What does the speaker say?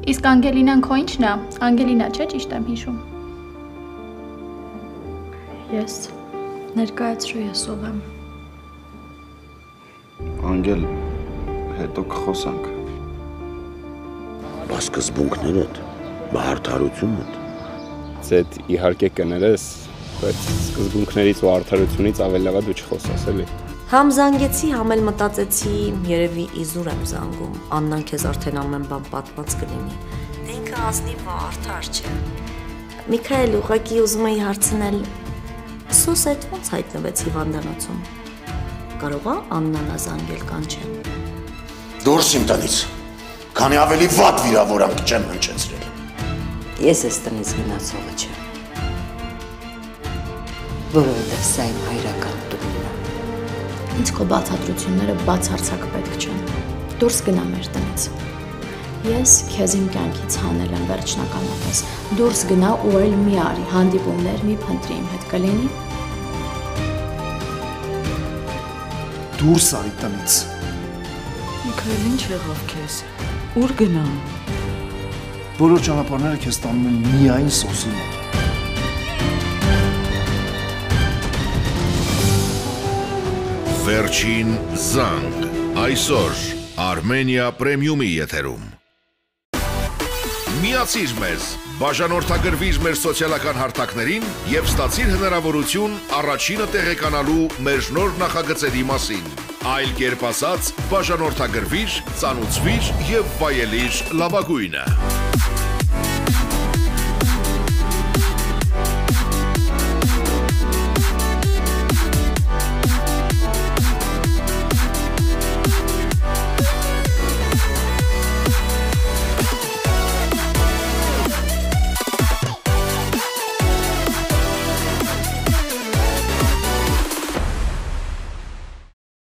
Իսկ Անգելինան քո ինչն է, Անգելինա չէ, ճիշտ եմ հիշում։ Ես ներկայացրու ես ով եմ։ Անգել, հետո կխոսանք։ Բա սկզբունքներդ, բա արդարությունդ։ Ձեդ իհարկե կներես, բայց սկզբունքներից ու արդարությունից ավելի լավ է դու չխոսես, էլի։ Համ զանգեցի, համ էլ մտածեցի, երևի իզուր եմ զանգում, Աննան քեզ արդեն ամեն բան պատմած կլինի։ Դե ինքը ազնիվ է, արդար չէ։ Միքայել, ուղղակի ուզում էի հարցնել, Սոս այդ ոնց հայտնվեց հիվանդանոցում։ Կարող է Աննան զանգել կանչել։ Դուրս իմ տնից, քանի ավելի վատ վիրավորանք չեմ հնչեցրել։ Ես ես տնից գնացողը չեմ, որովհետև սա իմ հայրական տունն է։ Ինձ քո բացատրությունները բացարձակ պետք չեն։ Դուրս գնա մեր տնից։ Ես քեզ իմ կյանքից հանել եմ վերջնականապես։ Դուրս գնա ու այլ մի արի, հանդիպումներ մի փնտրի իմ հետ կլինի։ Դուրս արի տնից։ Միքայել, ինչ եղավ քեզ։ Ուր գնամ։ Բոլոր ճանապարհները քեզ տանում են միայն Սոսի մոտ։ Վերջին զանգ, այսօր Armenia Premium-ի եթերում։ Միացիր մեզ, բաժանորդագրվիր մեր սոցիալական հարթակներին և ստացիր հնարավորություն առաջինը տեղեկանալու մեր նոր նախագծերի մասին։ Այլ կերպ ասած, բաժանորդագրվիր, ծանուցվիր և վայելիր լավագույնը։